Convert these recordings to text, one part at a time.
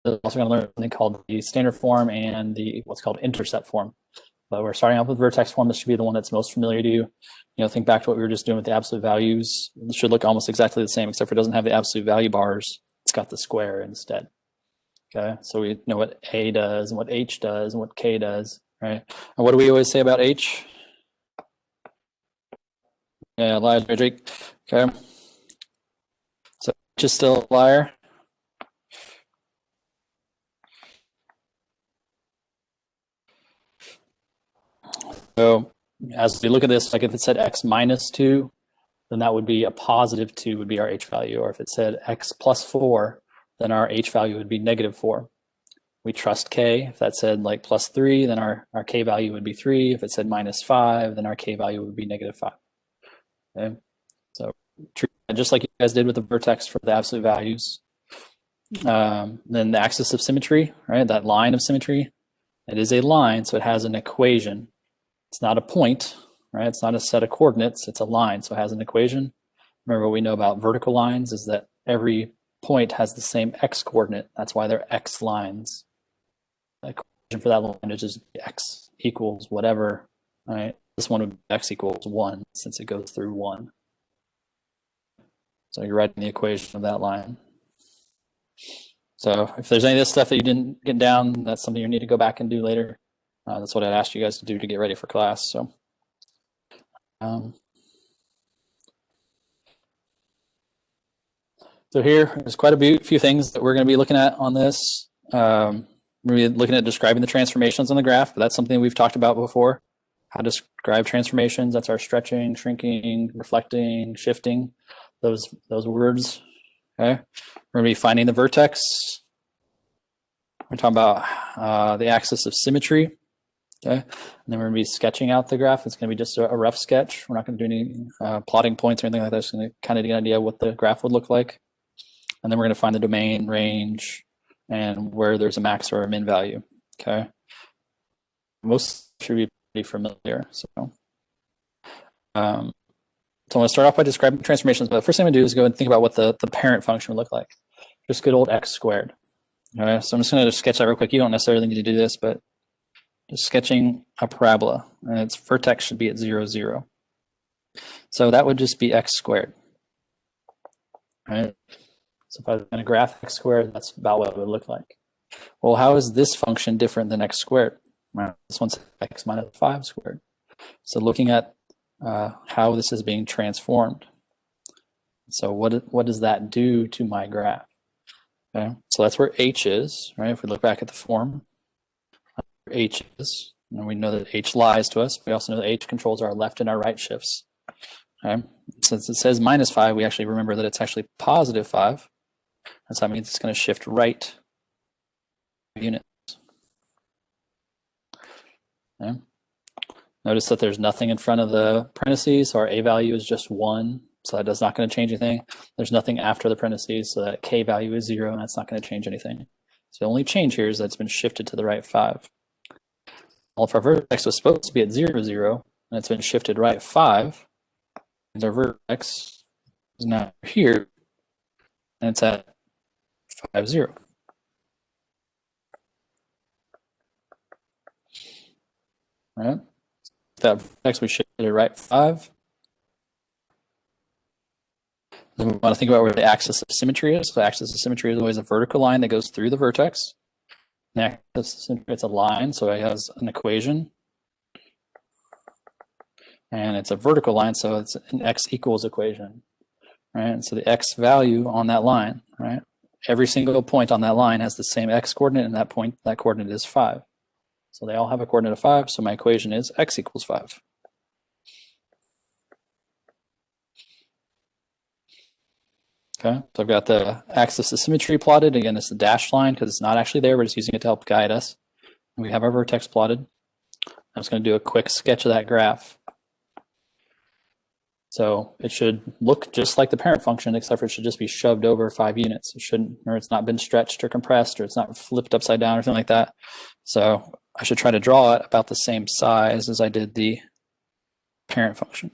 we're also going to learn something called the standard form and the what's called intercept form. But we're starting off with vertex form. This should be the one that's most familiar to you. You know, think back to what we were just doing with the absolute values. It should look almost exactly the same, except for it doesn't have the absolute value bars. It's got the square instead. Okay, so we know what A does and what H does and what K does, right? And what do we always say about H? Yeah, lies, Drake. Okay, so H is still a liar. So as we look at this, like if it said X minus 2, then that would be a positive 2 would be our H value. Or if it said X plus 4, then our H value would be negative 4. We trust K. If that said like plus 3, then our K value would be 3. If it said minus 5, then our K value would be negative 5. Okay, so just like you guys did with the vertex for the absolute values. Then the axis of symmetry, right? That line of symmetry, it is a line, so it has an equation. It's not a point, right? It's not a set of coordinates, it's a line, so it has an equation. Remember what we know about vertical lines is that every point has the same x coordinate. That's why they're x lines. The equation for that line is just x equals whatever, right? This one would be x equals 1 since it goes through 1. So you're writing the equation of that line. So if there's any of this stuff that you didn't get down, that's something you need to go back and do later. That's what I'd asked you guys to do to get ready for class. So, so here, there's quite a few things that we're going to be looking at on this. We're going to be looking at describing the transformations on the graph, but that's something we've talked about before. How to describe transformations, that's our stretching, shrinking, reflecting, shifting, those words. Okay, we're going to be finding the vertex. We're talking about the axis of symmetry. Okay, and then we're going to be sketching out the graph. It's going to be just a rough sketch. We're not going to do any plotting points or anything like that. Just going to kind of get an idea of what the graph would look like. And then we're going to find the domain, range, and where there's a max or a min value. Okay, most should be pretty familiar. So I'm going to start off by describing transformations. But the first thing I'm going to do is go and think about what the parent function would look like. Just good old x squared. All right, so I'm just going to sketch that real quick. You don't necessarily need to do this, but just sketching a parabola, and its vertex should be at 0, 0. So that would just be x squared. All right. So if I was going to graph x squared, that's about what it would look like. Well, how is this function different than x squared? Well, this one's x minus 5 squared. So looking at how this is being transformed. So what does that do to my graph? Okay, so that's where h is, right? If we look back at the form, h is, and we know that h lies to us. We also know that h controls our left and our right shifts. Okay, since it says minus 5, we actually remember that it's actually positive 5. And so that means it's going to shift right units. Okay. Notice that there's nothing in front of the parentheses, so our a value is just 1, so that is not going to change anything. There's nothing after the parentheses, so that k value is 0, and that's not going to change anything. So the only change here is that it's been shifted to the right 5. Well, if our vertex was supposed to be at 0, 0, and it's been shifted right 5, and our vertex is now here, and it's at 5, 0. All right? That vertex we shifted it right 5. Then we want to think about where the axis of symmetry is. So the axis of symmetry is always a vertical line that goes through the vertex. The axis of symmetry, it's a line, so it has an equation. And it's a vertical line, so it's an x equals equation. Right? And so the x value on that line, right? Every single point on that line has the same x coordinate, and that coordinate is 5. So they all have a coordinate of 5, so my equation is x equals 5. Okay, so I've got the axis of symmetry plotted. Again, it's the dashed line because it's not actually there. We're just using it to help guide us. And we have our vertex plotted. I'm just going to do a quick sketch of that graph. So it should look just like the parent function, except for it should just be shoved over 5 units. It shouldn't, or it's not been stretched or compressed, or it's not flipped upside down or something like that. So I should try to draw it about the same size as I did the parent function.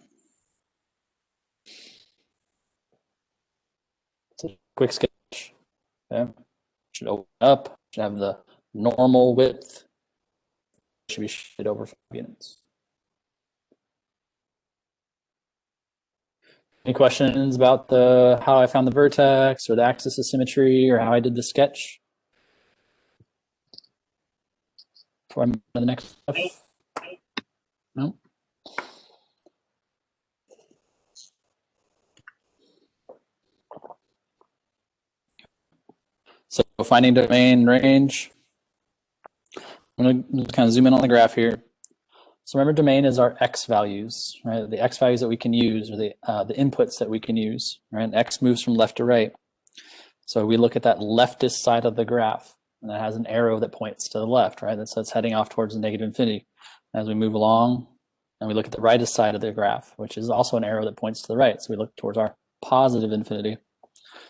So quick sketch. Okay. Should open up. should have the normal width. It should be shifted over 5 units. Any questions about how I found the vertex or the axis of symmetry or how I did the sketch? Before I move to the next stuff? No? So finding domain range. I'm going to kind of zoom in on the graph here. So remember, domain is our x values, right? The x values that we can use, or the inputs that we can use, right? And x moves from left to right. So we look at that leftist side of the graph, and it has an arrow that points to the left, right? So it's heading off towards the negative infinity. As we move along, and we look at the rightist side of the graph, which is also an arrow that points to the right. So we look towards our positive infinity.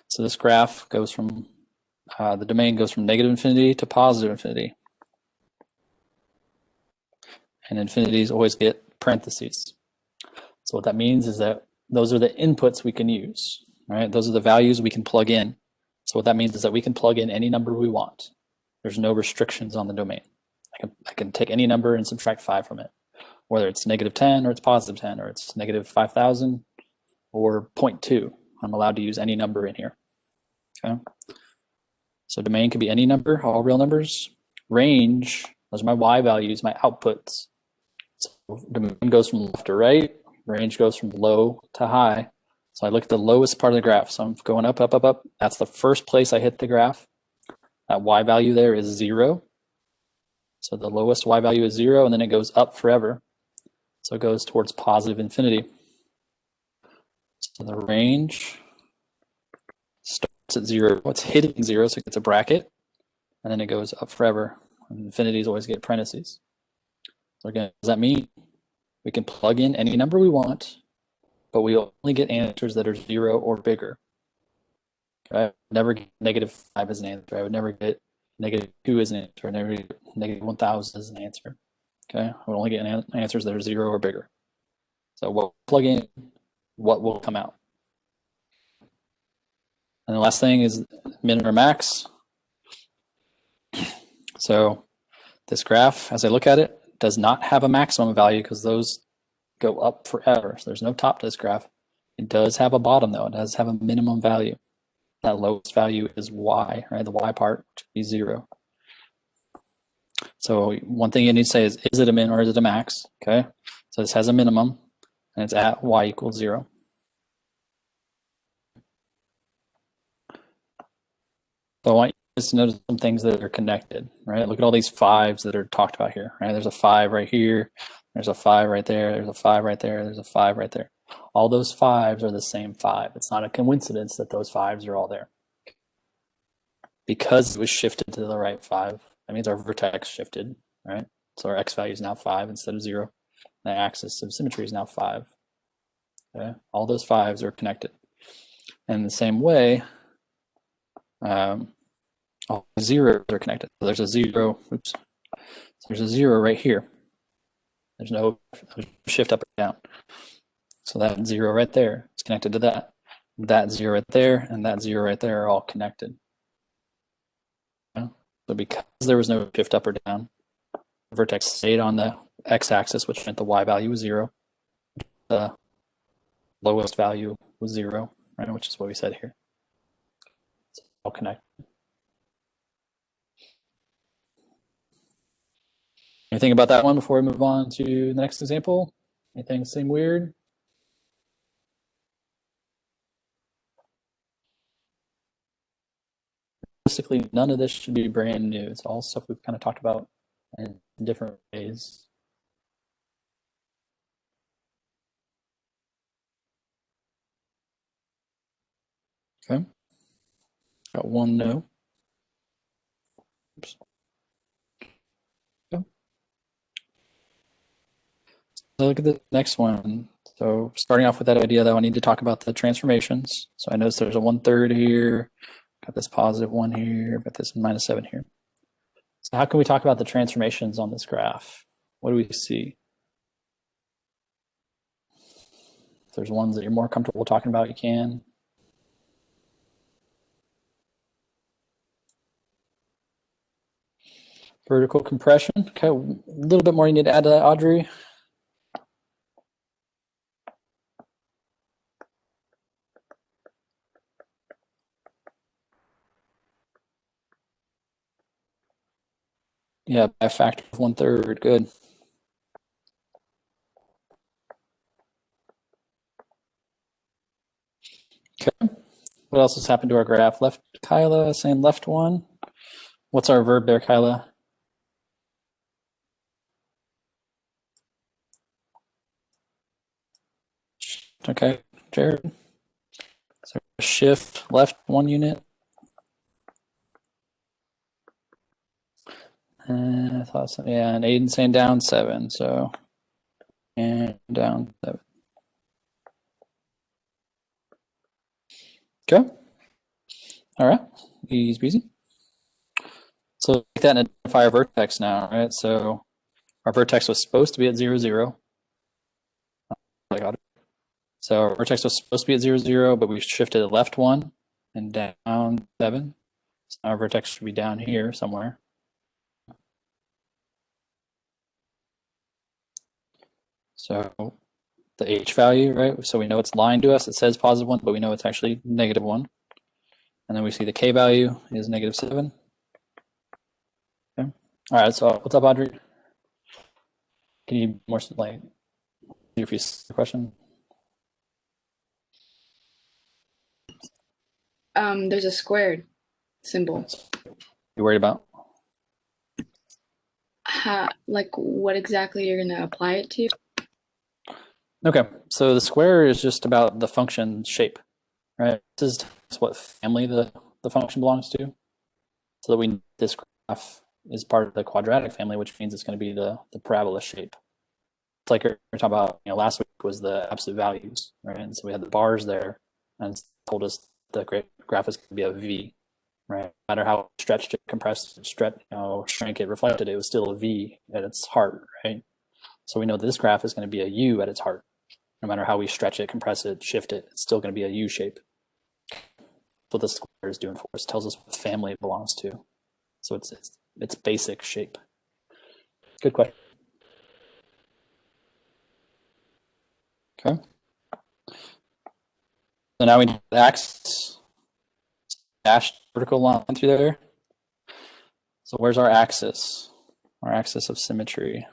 So this graph goes from, the domain goes from negative infinity to positive infinity. And infinities always get parentheses. So what that means is that those are the inputs we can use, right? Those are the values we can plug in. So what that means is that we can plug in any number we want. There's no restrictions on the domain. I can take any number and subtract 5 from it, whether it's negative 10 or it's positive 10 or it's negative 5,000 or 0.2. I'm allowed to use any number in here. Okay. So domain can be any number, all real numbers. Range, those are my y values, my outputs. So domain goes from left to right, range goes from low to high. So I look at the lowest part of the graph. So I'm going up, up, up, up. That's the first place I hit the graph. That y value there is 0. So the lowest y value is 0, and then it goes up forever. So it goes towards positive infinity. So the range starts at 0. It's hitting 0, so it gets a bracket, and then it goes up forever. And infinities always get parentheses. So again, what does that mean? We can plug in any number we want, but we only get answers that are 0 or bigger. Okay? I would never get negative 5 as an answer. I would never get negative 2 as an answer. I would never get negative 1,000 as an answer. Okay, I would only get answers that are 0 or bigger. So we'll plug in, what will come out. And the last thing is min or max. So this graph, as I look at it, does not have a maximum value because those go up forever. So there's no top to this graph. It does have a bottom though. It does have a minimum value. That lowest value is y, right? The y part, which would be 0. So one thing you need to say is it a min or is it a max? Okay. So this has a minimum and it's at y equals 0. So I want you to notice some things that are connected, right? Look at all these 5s that are talked about here, right? There's a 5 right here. There's a 5 right there. There's a 5 right there. There's a 5 right there. All those 5s are the same 5. It's not a coincidence that those 5s are all there. Because it was shifted to the right 5, that means our vertex shifted, right? So our x value is now 5 instead of 0. The axis of symmetry is now 5. Okay? All those 5s are connected. And in the same way, all the zeros are connected. So there's a 0. Oops. So there's a 0 right here. There's no shift up or down. So that 0 right there is connected to that. That 0 right there and that 0 right there are all connected. So because there was no shift up or down, the vertex stayed on the x-axis, which meant the y value was 0. The lowest value was 0, right? Which is what we said here. So all connected. Anything about that one before we move on to the next example? Anything seem weird? Basically, none of this should be brand new. It's all stuff we've kind of talked about in different ways. Okay. Got one no. Oops. Okay. So look at the next one. So starting off with that idea, though, I need to talk about the transformations. So I notice there's a 1/3 here, got this positive 1 here, got this -7 here. So how can we talk about the transformations on this graph? What do we see? If there's ones that you're more comfortable talking about, you can. Vertical compression. Okay, a little bit more you need to add to that, Audrey. Yeah, by a factor of 1/3. Good. Okay. What else has happened to our graph? Left, Kyla saying left one. What's our verb there, Kyla? Okay, Jared. So shift left 1 unit. I thought so. Yeah, and Aiden saying down 7. So and down 7. Okay. All right. Easy peasy. So take that and identify our vertex now, right? So our vertex was supposed to be at 0, 0. So our vertex was supposed to be at 0, 0, but we shifted it left 1 and down 7. So our vertex should be down here somewhere. So the h value, right? So we know it's lying to us. It says +1, but we know it's actually -1. And then we see the k value is -7. Okay. All right. So what's up, Audrey? Can you more like if you the question? There's a squared symbol. You worried about? Like what exactly you're gonna apply it to? Okay. So the square is just about the function shape, right? This is what family the function belongs to. So that we this graph is part of the quadratic family, which means it's going to be the parabola shape. It's like we were talking about, last week was the absolute values, right? And so we had the bars there, and it told us the graph is going to be a V, right? No matter how stretched it, compressed, shrank it, reflected, it was still a V at its heart, right? So we know this graph is going to be a U at its heart. No matter how we stretch it, compress it, shift it, it's still going to be a U shape. That's what the square is doing for us. It tells us what family it belongs to. So it's basic shape. Good question. Okay. So now we need the axis, dashed vertical line through there. So where's our axis? Our axis of symmetry.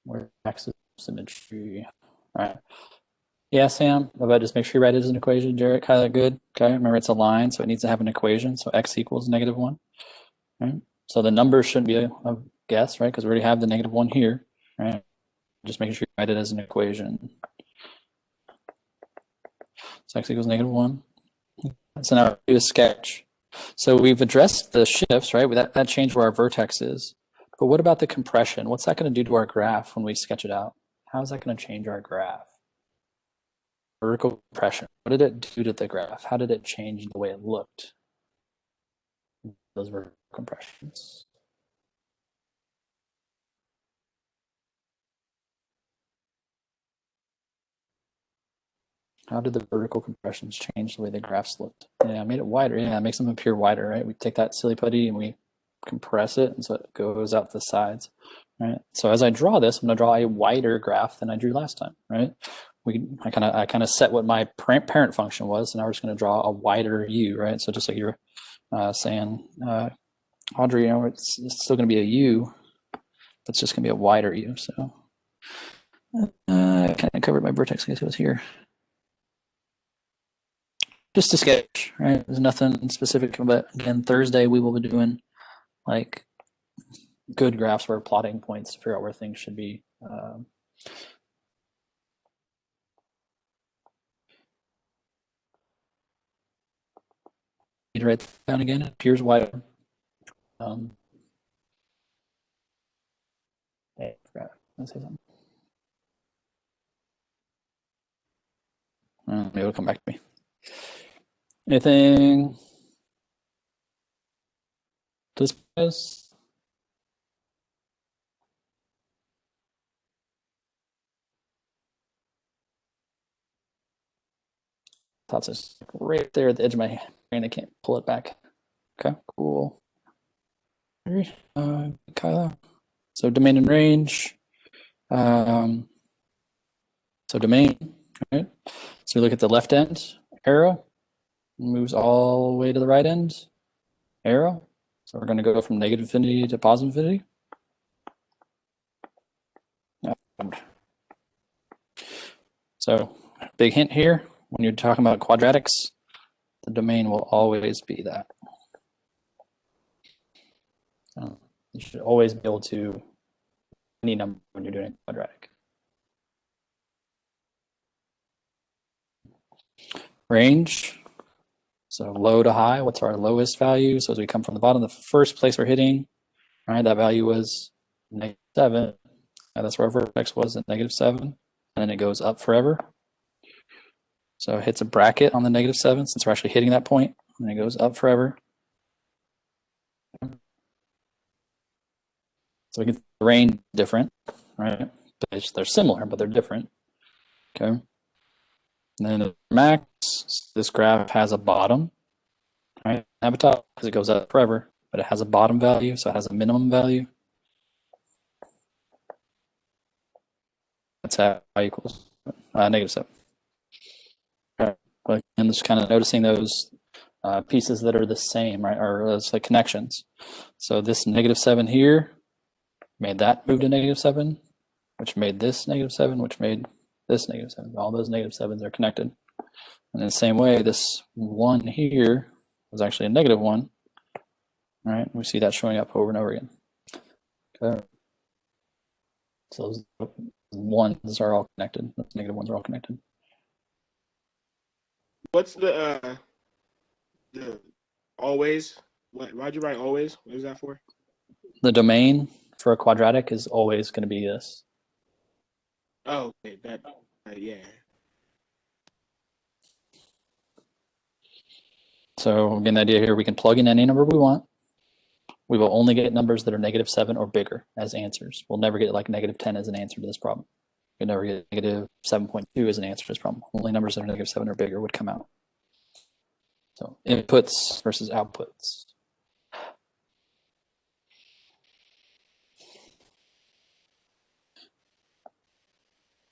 Where's axis of symmetry? All right. Yeah, Sam, but just make sure you write it as an equation. Jarrett, kind of good. Okay, remember it's a line, so it needs to have an equation. So x equals -1. Right. So the number shouldn't be a guess, right? Because we already have the -1 here, right? Just making sure you write it as an equation. So x equals -1. So now we do a sketch. So we've addressed the shifts, right? That changed where our vertex is. But what about the compression? What's that going to do to our graph when we sketch it out? How is that going to change our graph? Vertical compression. What did it do to the graph? How did it change the way it looked? Those vertical compressions. How did the vertical compressions change the way the graphs looked? Yeah, I made it wider. Yeah, it makes them appear wider, right? We take that silly putty and we compress it, and so it goes out the sides, right? So as I draw this, I'm going to draw a wider graph than I drew last time, right? I kind of set what my parent function was, and now we're just going to draw a wider U, right? So just like you were saying, Audrey, it's still going to be a U, but it's just going to be a wider U. So I kind of covered my vertex. I guess it was here. Just a sketch, right? There's nothing specific, but again, Thursday we will be doing like good graphs where we're plotting points to figure out where things should be. Need to write that down again. It appears wider. Hey, I forgot. Let's say something. Maybe it'll come back to me. Anything? This thoughts is right there at the edge of my brain. I can't pull it back. Okay, cool. Kyla. So domain and range. So domain, right? So we look at the left end arrow, moves all the way to the right end arrow. So we're going to go from negative infinity to positive infinity. So big hint here, when you're talking about quadratics, the domain will always be that. You should always be able to any number when you're doing a quadratic. Range, so low to high, what's our lowest value? So as we come from the bottom, the first place we're hitting, right, that value was -7. That's where our vertex was at -7, and then it goes up forever. So it hits a bracket on the -7 since we're actually hitting that point, and it goes up forever. So we get the range different, right? They're similar, but they're different. Okay. And then max, this graph has a bottom, right? Have a top because it goes up forever, but it has a bottom value, so it has a minimum value. That's how I equals -7. Okay. And just kind of noticing those pieces that are the same, right? Or those like connections. So this -7 here made that move to -7, which made this -7, which made this -7. All those -7s are connected. And in the same way, this 1 here was actually a -1. All right, we see that showing up over and over again. Okay. So those ones are all connected. Those -1s are all connected. What's the always? Why'd you write always? What is that for? The domain for a quadratic is always going to be this. Oh, okay. That yeah. So again, the idea here, we can plug in any number we want. We will only get numbers that are -7 or bigger as answers. We'll never get like -10 as an answer to this problem. We'll never get -7.2 as an answer to this problem. Only numbers that are -7 or bigger would come out. So inputs versus outputs.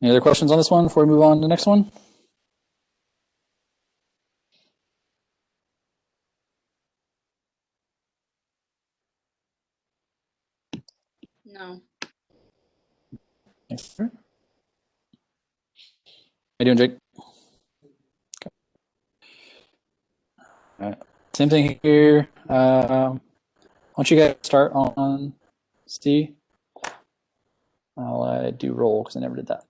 Any other questions on this one before we move on to the next one? No. Thanks. How you doing, Jake? Okay. All right. Same thing here. Why don't you guys start on C? I'll do roll because I never did that.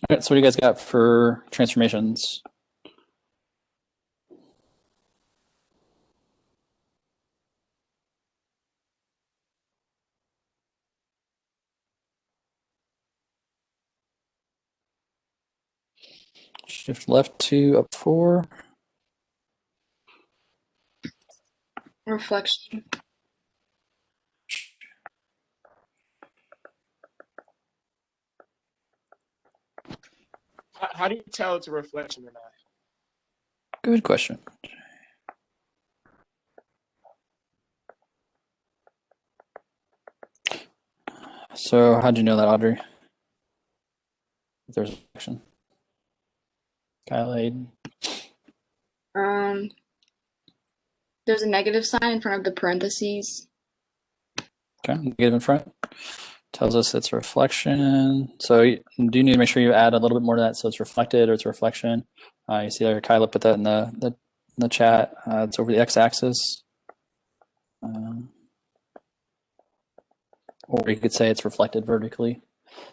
All right, so what do you guys got for transformations? Shift left 2 up 4. Reflection. How do you tell it's a reflection or not? Good question. So how'd you know that, Audrey? if there's a reflection. Kyle, Aiden. There's a negative sign in front of the parentheses. Okay, negative in front. Tells us it's a reflection. So you do need to make sure you add a little bit more to that so it's reflected or it's a reflection. You see there, Kyla put that in the chat. It's over the x-axis. Or you could say it's reflected vertically.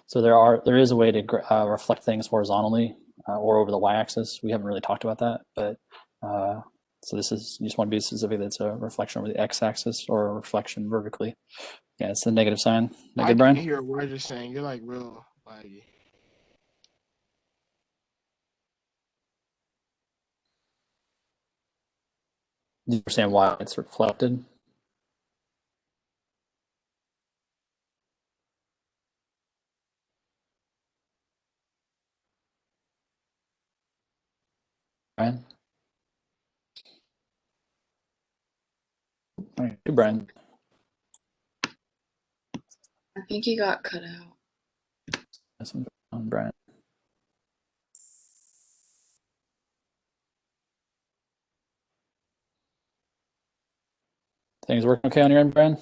So there is a way to reflect things horizontally or over the y-axis. We haven't really talked about that, but so this is, you just want to be specific that it's a reflection over the x-axis or a reflection vertically. Yeah, it's the negative sign. Negative, Brian? I can hear a word you're saying. You're like real laggy. Do you understand why it's reflected? Brian? All right, Brian. I think he got cut out. That's on Brian. Things working okay on your end, Brian?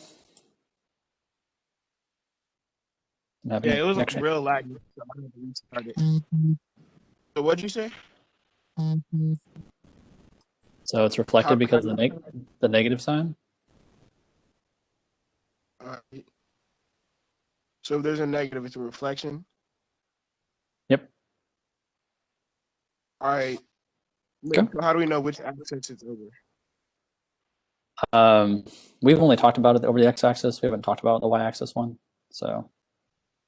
Yeah, it was like real laggy. So I had to restart it. So what'd you say? So it's reflected because of the negative sign? So if there's a negative, it's a reflection? Yep. All right. Okay. So how do we know which axis it's over? We've only talked about it over the x-axis. We haven't talked about the y-axis one. So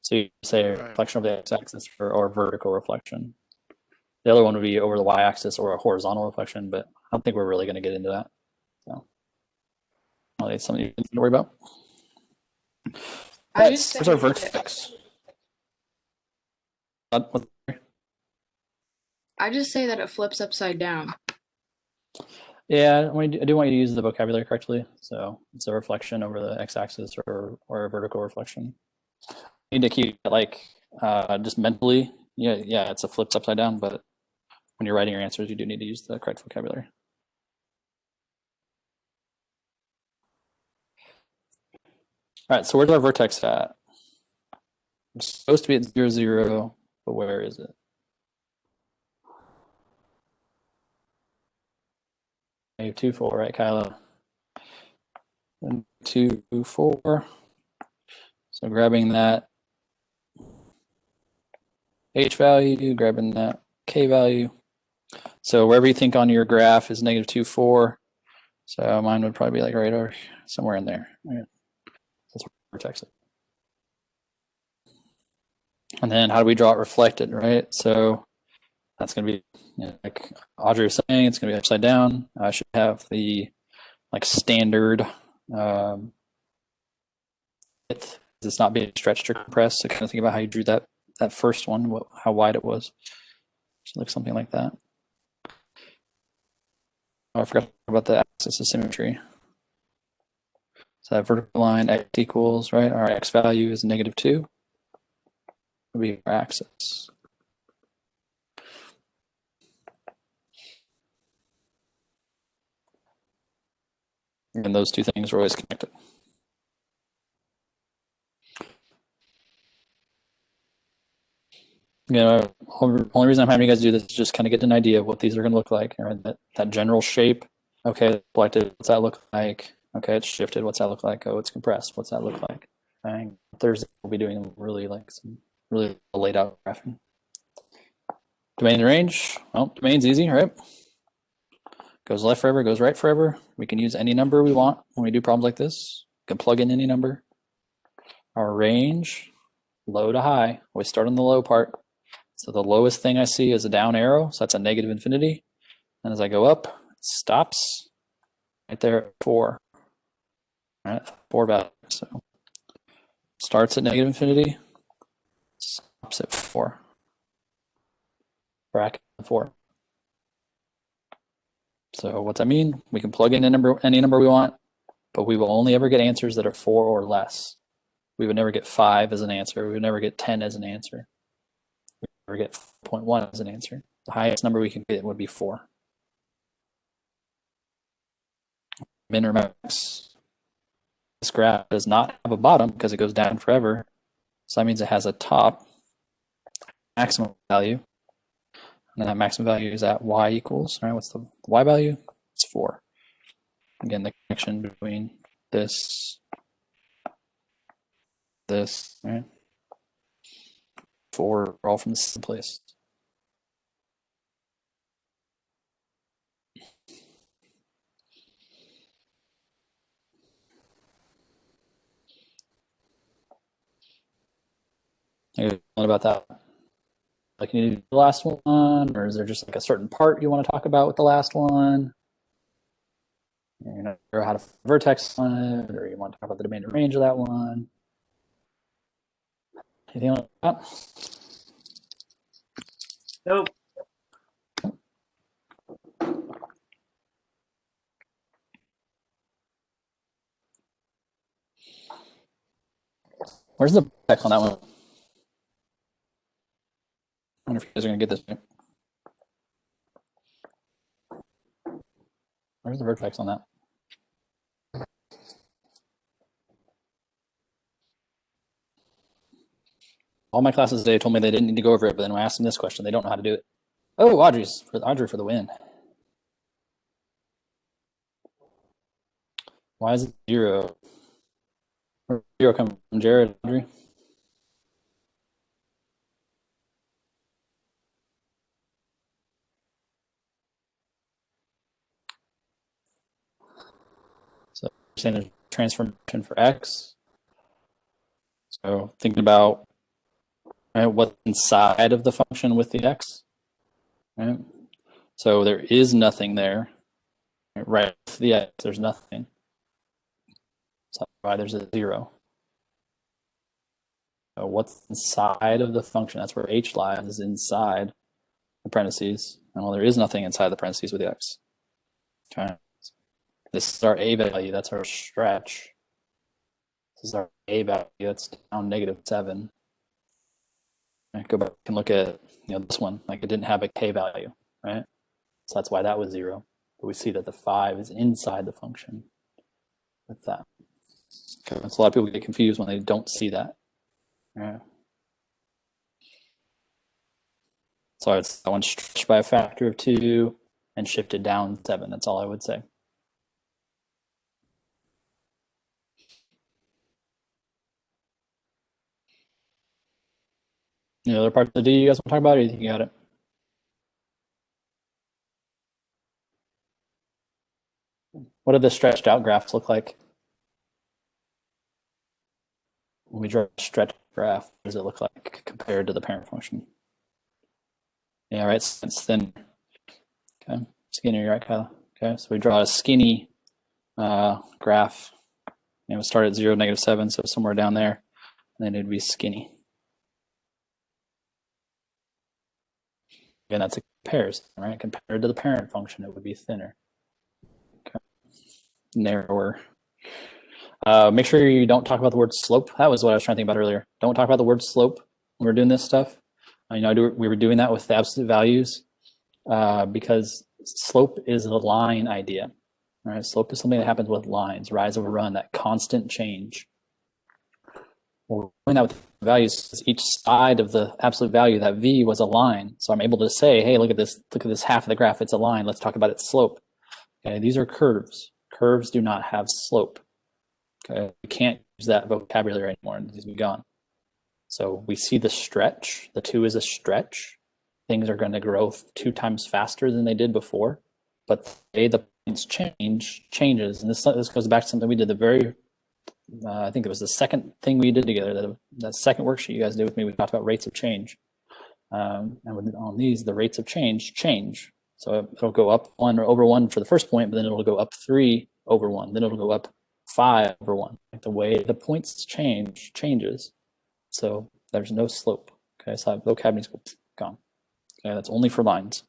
you say reflection over the x-axis or vertical reflection. The other one would be over the y-axis or a horizontal reflection, but I don't think we're really going to get into that. So it's something you need to worry about. Where's our vertex? I just say that it flips upside down. Yeah, I do want you to use the vocabulary correctly. So it's a reflection over the x-axis or a vertical reflection. You need to keep it like just mentally. Yeah, it's a flipped upside down, but when you're writing your answers, you do need to use the correct vocabulary. All right, so where's our vertex at? It's supposed to be at 0, 0, but where is it? Negative 2, 4, right, Kyla? And 2, 4. So grabbing that h value, grabbing that k value. So wherever you think on your graph is negative 2, 4. So mine would probably be like right over somewhere in there. Right? That's vertex. And then how do we draw it reflected, right? So that's going to be, like Audrey was saying, it's going to be upside down. I should have the like standard width. It's not being stretched or compressed. So kind of think about how you drew that first one, how wide it was. Should look something like that. Oh, I forgot about the axis of symmetry. So that vertical line x equals, right? Our x value is negative 2. Would be our axis. And those two things are always connected. Only reason I'm having you guys do this is just kind of get an idea of what these are going to look like. Right? That general shape. Okay, reflected. What's that look like? Okay, it's shifted. What's that look like? Oh, it's compressed. What's that look like? And Thursday we'll be doing really some really laid out graphing. Domain and range. Well, domain's easy, right? Goes left forever, goes right forever. We can use any number we want when we do problems like this. We can plug in any number. Our range, low to high. We start on the low part. So the lowest thing I see is a down arrow. So that's a negative infinity. And as I go up, it stops right there at 4. All right, 4 value. So starts at negative infinity, stops at 4. Bracket 4. So what's that mean? We can plug in any number we want, but we will only ever get answers that are 4 or less. We would never get 5 as an answer. We would never get 10 as an answer. we get 4.1 as an answer. The highest number we can get would be 4. Min or max. This graph does not have a bottom because it goes down forever. So that means it has a top maximum value. And that maximum value is at y equals, all right, what's the y value? It's 4. Again, the connection between this, right? 4 are all from the same place. What about that? Like, you need the last one, or is there just like a certain part you want to talk about with the last one? You're not sure how to vertex on it, or you want to talk about the domain and range of that one? Anything like that? Nope. Where's the vertex on that one? I wonder if you guys are going to get this right. Where's the vertex on that? All my classes today told me they didn't need to go over it, but then when I asked them this question, they don't know how to do it. Oh, Audrey for the win. Why is it 0? Where did 0 come from, Jared, Audrey? So you're saying there's transformation for x. So thinking about, right, what's inside of the function with the x, right? So there is nothing there, right? With the x, there's nothing. So that's why there's a 0. So what's inside of the function? That's where h lies, is inside the parentheses. And well, there is nothing inside the parentheses with the x. Okay. This is our a value. That's our stretch. This is our a value. That's down -7. Right, go back and look at this one. Like, it didn't have a k value, right? So that's why that was 0. But we see that the 5 is inside the function with that. Okay. So a lot of people get confused when they don't see that. Right. So it's that one stretched by a factor of 2 and shifted down 7. That's all I would say. Any other parts of the D you guys want to talk about, or you think you got it? What do the stretched out graphs look like? When we draw a stretched graph, what does it look like compared to the parent function? Yeah, right, so it's thin. Okay, skinny, right, Kyla? Okay, so we draw a skinny graph. And we start at 0, -7, so somewhere down there, and then it'd be skinny. Again, that's a comparison, right? Compared to the parent function, it would be thinner. Okay. Narrower. Make sure you don't talk about the word slope. That was what I was trying to think about earlier. Don't talk about the word slope when we're doing this stuff. We were doing that with the absolute values because slope is a line idea. Right? Slope is something that happens with lines, rise over run, that constant change. Well, we're doing that with values. Each side of the absolute value, that v, was a line. So I'm able to say, hey, look at this half of the graph. It's a line. Let's talk about its slope. Okay, these are curves. Curves do not have slope. Okay, we can't use that vocabulary anymore. It needs to be gone. So we see the stretch. The 2 is a stretch. Things are going to grow 2 times faster than they did before. But the points changes. And this goes back to something we did the very, I think it was the second thing we did together, that second worksheet you guys did with me. We talked about rates of change. And on these, the rates of change. So it'll go up 1 or over 1 for the first point, but then it'll go up 3 over 1. Then it'll go up 5 over 1. Like, the way the points changes. So there's no slope. Okay, so that vocabulary's gone. Okay, that's only for lines.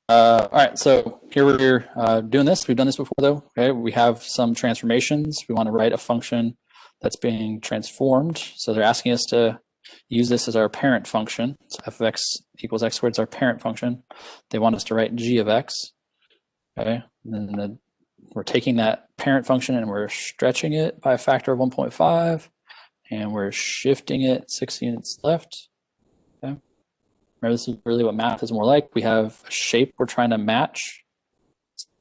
All right, so here we're doing this. We've done this before, though. Okay, we have some transformations. We want to write a function that's being transformed. So they're asking us to use this as our parent function. So f of x equals x squared is our parent function. They want us to write g of x. Okay, and then we're taking that parent function and we're stretching it by a factor of 1.5, and we're shifting it 6 units left. Okay. Remember, this is really what math is more like. We have a shape we're trying to match.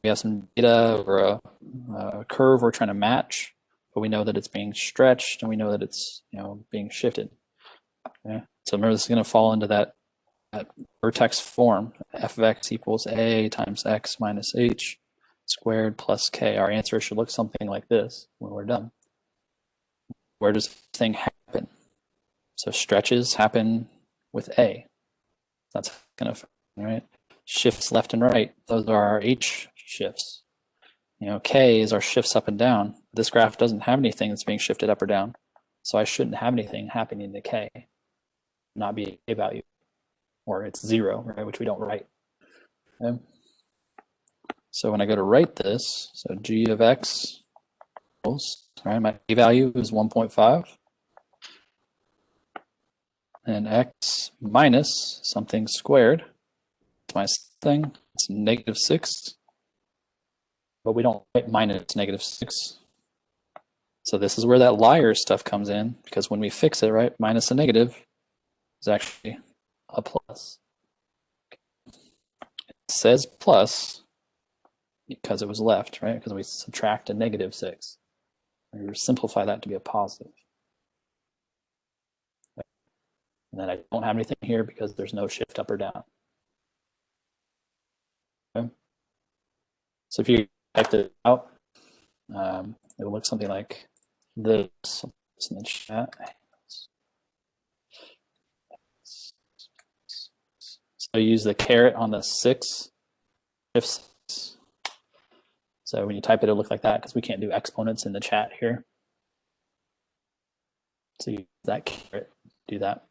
We have some data or a curve we're trying to match, but we know that it's being stretched and we know that it's being shifted. Okay. So remember, this is going to fall into that vertex form. F of x equals a times x minus h squared plus k. Our answer should look something like this when we're done. Where does this thing happen? So stretches happen with a. That's kind of right. Shifts left and right. Those are our h shifts. K is our shifts up and down. This graph doesn't have anything that's being shifted up or down, so I shouldn't have anything happening to k. Not be a value, or it's 0, right? Which we don't write. Okay. So when I go to write this, so g of x equals, right, my a value is 1.5, and x minus something squared, it's my thing, it's -6, but we don't write minus -6. So this is where that liar stuff comes in, because when we fix it, right, minus a negative is actually a plus. It says plus because it was left, right? Because we subtract a -6. We simplify that to be a positive. And then I don't have anything here because there's no shift up or down. Okay. So if you type it out, it will look something like this. It's in the chat. So use the caret on the 6, shift 6. So when you type it, it'll look like that because we can't do exponents in the chat here. So use that caret, do that.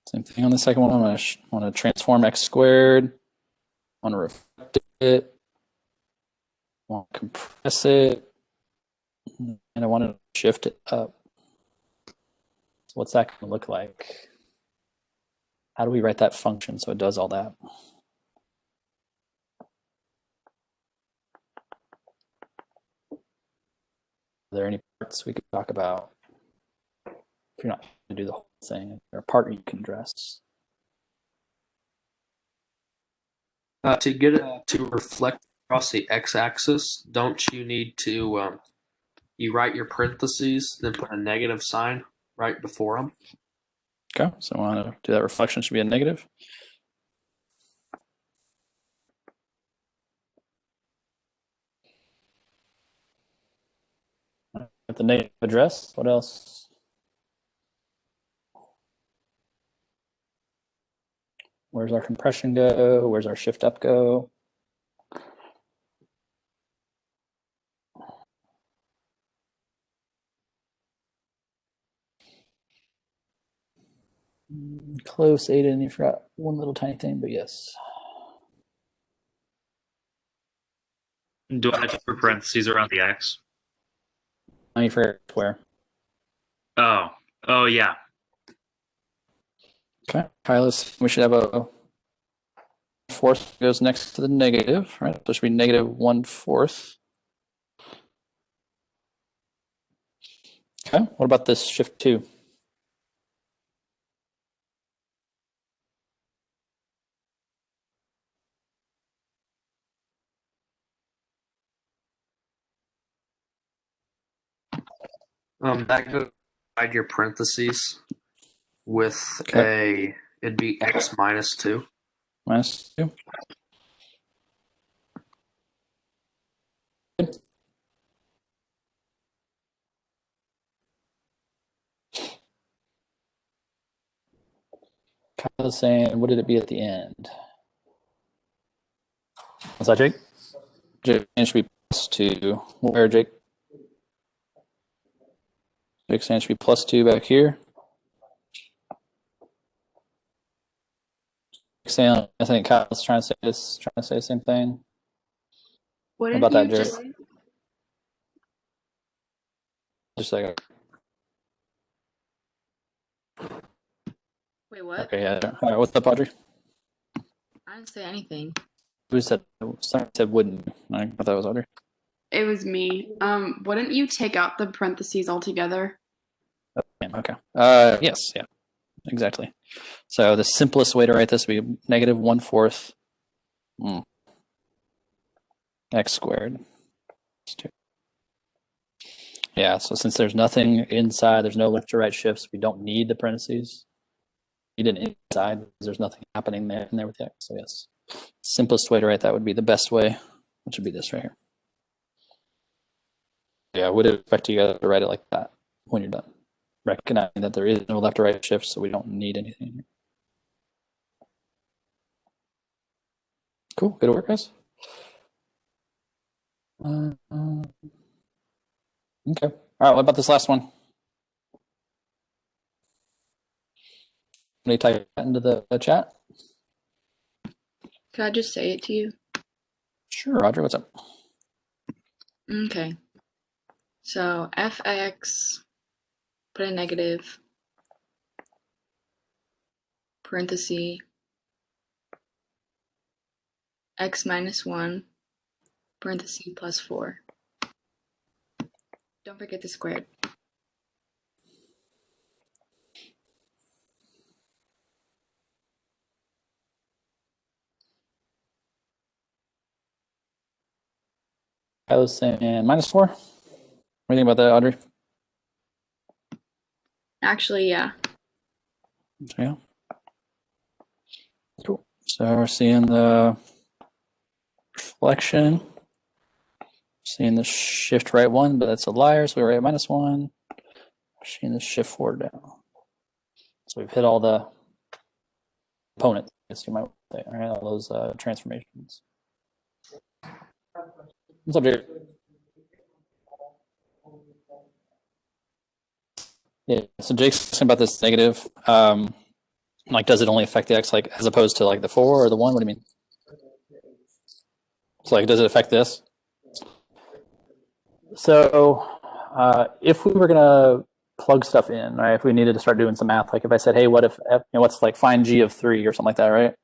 Same thing on the second one. I want to transform x squared. I want to reflect it. I want to compress it. And I want to shift it up. So what's that going to look like? How do we write that function so it does all that? Are there any parts we could talk about? If you're not going to do the whole thing, is there a part you can address? To get it to reflect across the x-axis, don't you need to, you write your parentheses, then put a negative sign right before them? Okay, so I want to do that reflection should be a negative. At the negative address, what else? Where's our compression go? Where's our shift up go? Close, Aiden. You forgot one little tiny thing, but yes. Do I have to put parentheses around the x? I forgot where. Oh, yeah. Okay, we should have a fourth goes next to the negative, right? So it should be -1/4. Okay, what about this shift 2? That goes inside your parentheses with it'd be x minus 2. Minus 2. Kyle's saying, what did it be at the end? What's that, Jake? Jake, it should be +2. Where, Jake? Jake's saying it should be +2 back here. saying, I think Kyle's trying to say the same thing. What about that, you Jared? just? Just a second. Wait, what? Okay, yeah. All right, what's up, Audrey? I didn't say anything. Who said? Someone said wouldn't. I thought that was Audrey. It was me. Wouldn't you take out the parentheses altogether? Okay. Yes. Yeah. Exactly. So the simplest way to write this would be negative 1/4 x squared. Yeah. So since there's nothing inside, there's no left to right shifts. We don't need the parentheses. You didn't inside because there's nothing happening there with the x. So yes, simplest way to write that would be the best way, which would be this right here. Yeah, I would expect you guys to write it like that when you're done, recognizing that there is no left to right shift, so we don't need anything here. Cool, good work, guys. Okay. All right, what about this last one? Somebody type that into the chat. Could I just say it to you? Sure, Roger, what's up? Okay. So fx, put a negative, parenthesis, x minus 1, parenthesis plus 4. Don't forget the squared. I was saying -4. What do you think about that, Audrey? Actually, yeah. Yeah. Cool. So we're seeing the reflection. Seeing the shift right 1, but that's a liar, so we write -1. Seeing the shift 4 down. So we've hit all the components, as you might say, all right, all those transformations. What's up, Jared? Yeah, so Jake's asking about this negative. Like, does it only affect the x, like, as opposed to like the 4 or the 1? What do you mean? So, like, does it affect this? So, if we were gonna plug stuff in, right? If we needed to start doing some math, like if I said, hey, what if, what's like find g of 3 or something like that, right?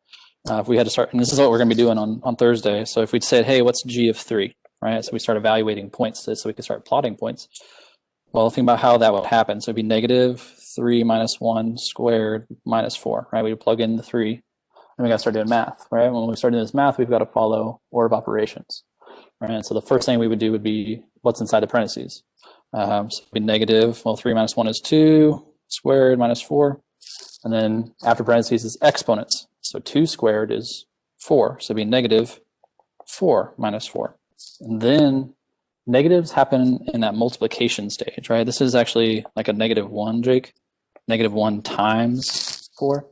If we had to start, and this is what we're gonna be doing on Thursday. So if we'd said, hey, what's g of 3, right? So we start evaluating points so we could start plotting points. Well, think about how that would happen. So it'd be -3 minus 1 squared minus 4, right? We would plug in the 3, and we got to start doing math, right? When we start doing this math, we've got to follow order of operations, right? And so the first thing we would do would be what's inside the parentheses. So it'd be negative, well, 3 minus 1 is 2, squared minus 4. And then after parentheses is exponents. So 2 squared is 4. So it'd be -4 minus 4. And then negatives happen in that multiplication stage, right? This is actually like a -1, Jake. -1 times 4.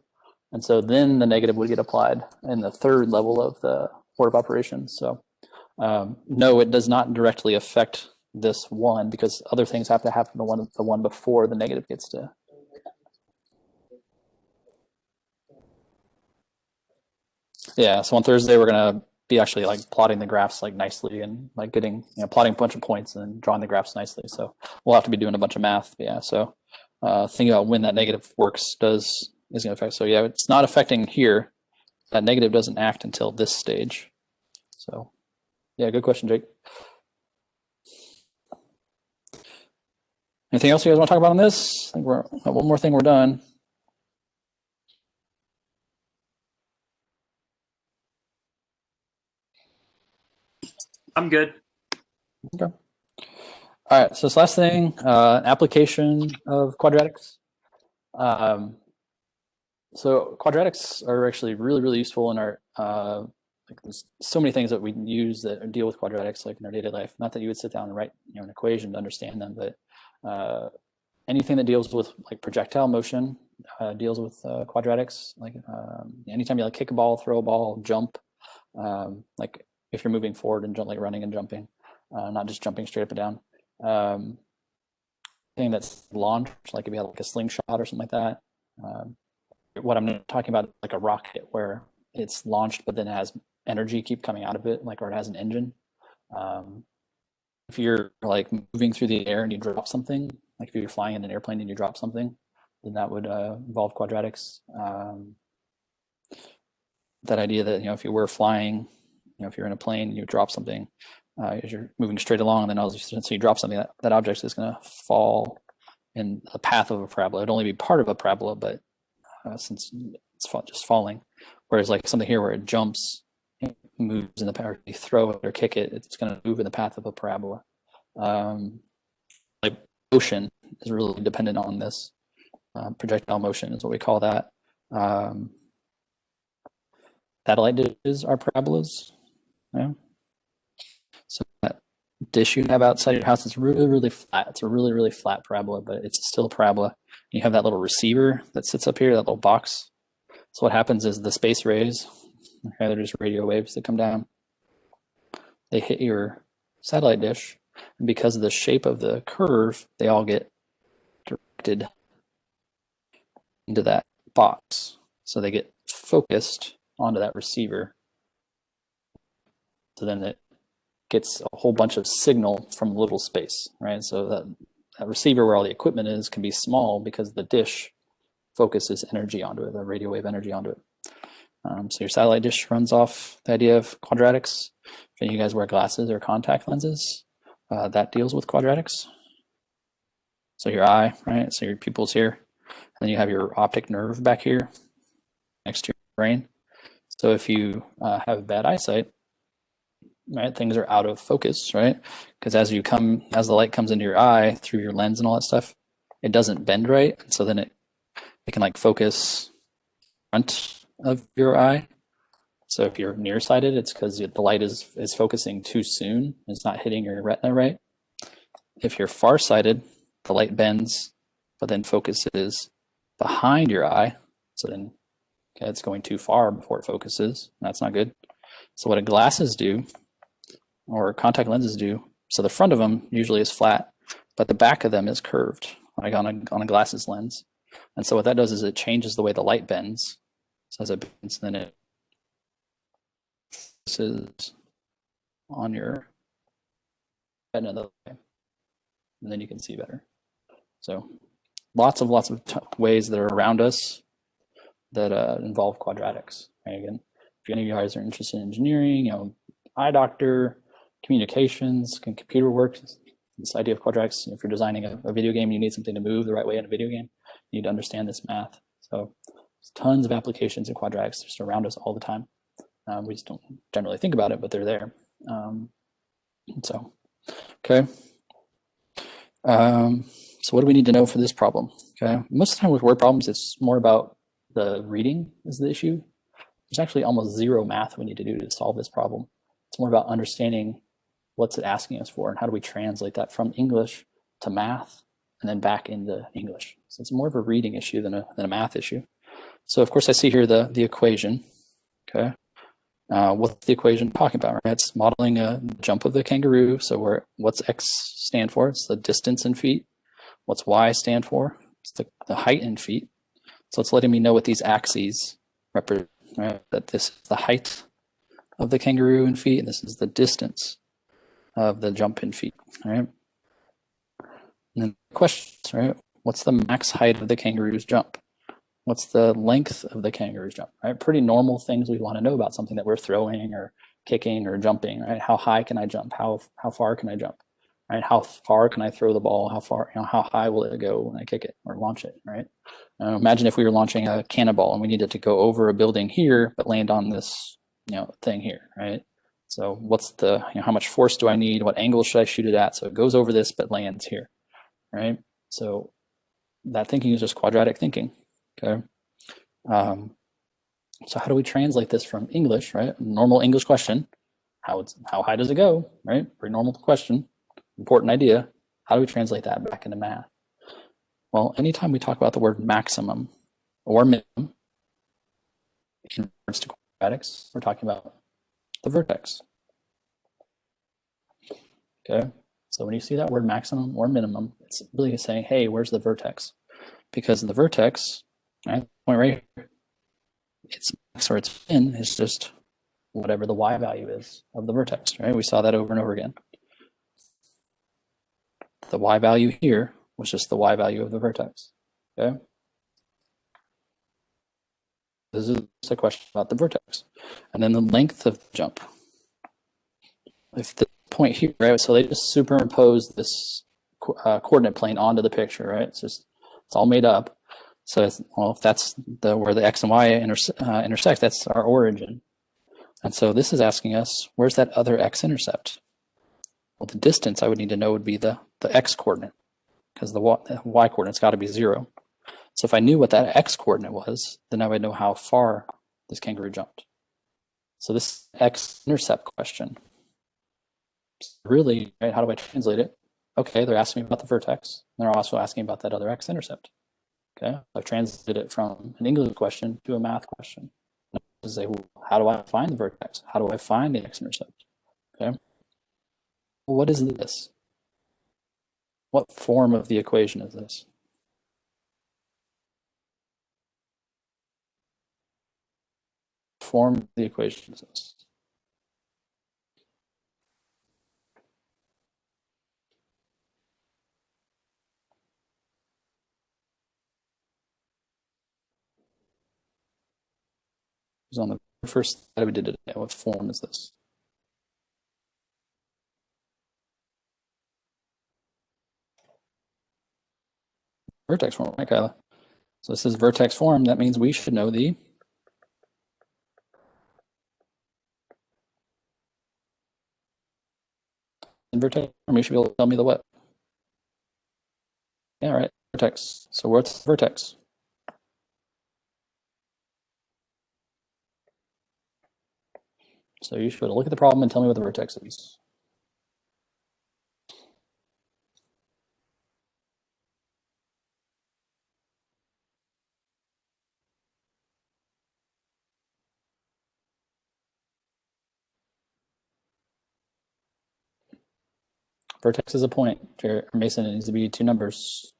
And so then the negative would get applied in the third level of the order of operations. So no, it does not directly affect this 1 because other things have to happen to the one before the negative gets to. Yeah, so on Thursday we're gonna be actually like plotting the graphs like nicely and like getting, plotting a bunch of points and drawing the graphs nicely. So we'll have to be doing a bunch of math. But yeah, so thinking about when that negative works is gonna affect. So yeah, it's not affecting here. That negative doesn't act until this stage. So yeah, good question, Jake. Anything else you guys want to talk about on this? I think we're one more thing, we're done. I'm good. Okay. All right. So this last thing, application of quadratics. So quadratics are actually really useful in our like there's so many things that we use that deal with quadratics like in our daily life. Not that you would sit down and write an equation to understand them, but anything that deals with like projectile motion deals with quadratics. Like anytime you like kick a ball, throw a ball, jump, like if you're moving forward and like running and jumping, not just jumping straight up and down. Thing that's launched, like if you have like a slingshot or something like that. What I'm talking about is like a rocket where it's launched, but then it has energy keep coming out of it, like, or it has an engine. If you're like moving through the air and you drop something, like if you're flying in an airplane and you drop something, then that would involve quadratics. That idea that, if you were flying, if you're in a plane and you drop something, as you're moving straight along, and then all of a sudden you drop something, that object is going to fall in the path of a parabola. It'd only be part of a parabola, but since it's just falling, whereas like something here where it jumps, it moves in the path, you throw it or kick it, it's going to move in the path of a parabola. Like motion is really dependent on this. Projectile motion is what we call that. Satellite dishes are parabolas. Yeah. So that dish you have outside your house is really, really flat. It's a really, really flat parabola, but it's still a parabola. You have that little receiver that sits up here, that little box. So what happens is the space rays, okay, they're just radio waves that come down. They hit your satellite dish, and because of the shape of the curve, they all get directed into that box. So they get focused onto that receiver. So then it gets a whole bunch of signal from little space, right? So that receiver where all the equipment is can be small because the dish focuses energy onto it, the radio wave energy onto it. So your satellite dish runs off the idea of quadratics. If any of you guys wear glasses or contact lenses, that deals with quadratics. So your eye, right? So your pupil's here. And then you have your optic nerve back here next to your brain. So if you have bad eyesight, right, things are out of focus, right? Because as the light comes into your eye through your lens and all that stuff, it doesn't bend right. So then it can like focus front of your eye. So if you're nearsighted, it's because the light is focusing too soon. It's not hitting your retina right. If you're farsighted, the light bends, but then focuses behind your eye. So then it's going too far before it focuses. That's not good. So what glasses do, or contact lenses do, so the front of them usually is flat, but the back of them is curved, like on a glasses lens. And so what that does is it changes the way the light bends. So as it bends, then it focuses on your retina the way, and then you can see better. So lots of ways that are around us that involve quadratics. Right? Again, if any of you guys are interested in engineering, eye doctor, communications, computer work, this idea of quadratics, if you're designing a video game, you need something to move the right way in a video game, you need to understand this math. So there's tons of applications of quadratics just around us all the time. We just don't generally think about it, but they're there. Okay. So what do we need to know for this problem? Okay. Most of the time with word problems, it's more about the reading is the issue. There's actually almost zero math we need to do to solve this problem. It's more about understanding what's it asking us for and how do we translate that from English to math and then back into English. So it's more of a reading issue than a math issue. So of course I see here the equation. Okay. What's the equation talking about? Right? It's modeling a jump of the kangaroo. So what's X stand for? It's the distance in feet. What's Y stand for? It's the height in feet. So it's letting me know what these axes represent, right? That this is the height of the kangaroo in feet, and this is the distance of the jump in feet, right? And then questions, right? What's the max height of the kangaroo's jump? What's the length of the kangaroo's jump, right? Pretty normal things we want to know about something that we're throwing or kicking or jumping, right? How high can I jump? How far can I jump, right? How far can I throw the ball? How far, how high will it go when I kick it or launch it, right? Imagine if we were launching a cannonball and we needed to go over a building here, but land on this, thing here, right? So what's the, how much force do I need? What angle should I shoot it at? So it goes over this, but lands here, right? So that thinking is just quadratic thinking, okay? So how do we translate this from English, right? Normal English question, how high does it go, right? Pretty normal question, important idea. How do we translate that back into math? Well, anytime we talk about the word maximum or minimum in regards to quadratics, we're talking about the vertex. Okay, so when you see that word maximum or minimum, it's really saying, hey, where's the vertex? Because the vertex, right, point right here, it's x where it's in is just whatever the y value is of the vertex, right? We saw that over and over again. The y value here was just the y value of the vertex, okay? This is a question about the vertex. And then the length of the jump. If the point here, right, so they just superimpose this coordinate plane onto the picture, right? It's all made up. So, well, if that's where the x and y intersect, that's our origin. And so this is asking us, where's that other x-intercept? Well, the distance I would need to know would be the x-coordinate, because the y-coordinate's got to be 0. So if I knew what that x-coordinate was, then I would know how far this kangaroo jumped. So this x-intercept question, really, right, how do I translate it? Okay, they're asking me about the vertex. And they're also asking about that other x-intercept. Okay, I've translated it from an English question to a math question. To say, well, how do I find the vertex? How do I find the x-intercept? Okay, well, what is this? What form of the equation is this? Form of the equation is this? It was on the first slide we did today. What form is this? Vertex form, right, Kyla? So this is vertex form. That means we should know the vertex form. You should be able to tell me the what? Yeah, right. Vertex. So what's vertex? So you should look at the problem and tell me what the vertex is. Vertex is a point. Jared, or Mason, it needs to be 2 numbers.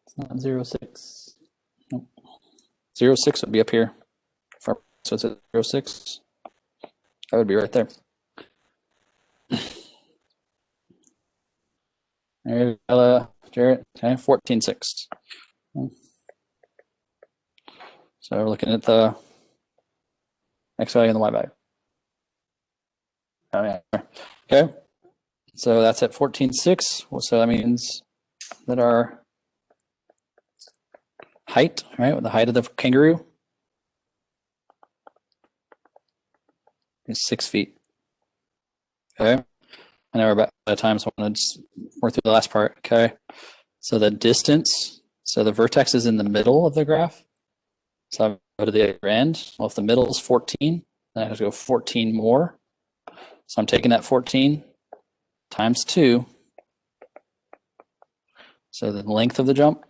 It's not 0, 6. Nope. 0, 6 would be up here. So it's at 0, 6. That would be right there. There, Jarrett, okay, 14, 6. So we're looking at the x value and the y value. Oh, yeah. Okay, so that's at 14, 6. So that means that our height, right, the height of the kangaroo is 6 feet. Okay, I know we're about out of time, so I want to just work through the last part. Okay, so the distance, so the vertex is in the middle of the graph. So I go to the other end. Well, if the middle is 14, then I have to go 14 more. So I'm taking that 14 times 2. So the length of the jump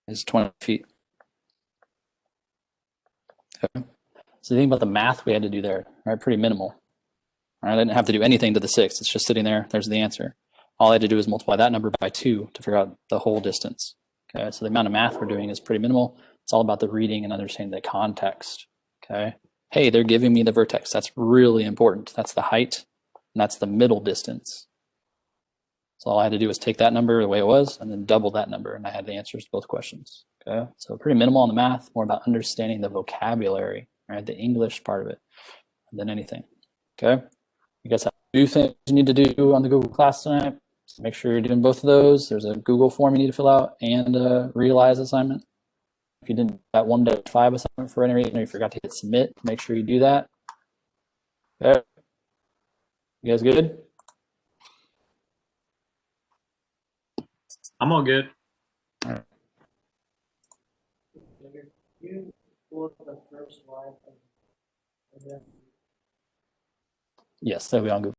is 20 feet. Okay. So think about the math we had to do there, right? Pretty minimal. I didn't have to do anything to the 6. It's just sitting there. There's the answer. All I had to do is multiply that number by 2 to figure out the whole distance. Okay, so the amount of math we're doing is pretty minimal. It's all about the reading and understanding the context. Okay, hey, they're giving me the vertex. That's really important. That's the height, and that's the middle distance. So all I had to do was take that number the way it was and then double that number, and I had the answers to both questions. Okay, so pretty minimal on the math, more about understanding the vocabulary, right, the English part of it, than anything. Okay, you guys have 2 things you need to do on the Google class tonight. So make sure you're doing both of those. There's a Google form you need to fill out and a realize assignment. If you didn't that 1-5 assignment for any reason, or you forgot to hit submit, make sure you do that. Okay. You guys good? I'm all good. All right. Yes, that'll be on Google.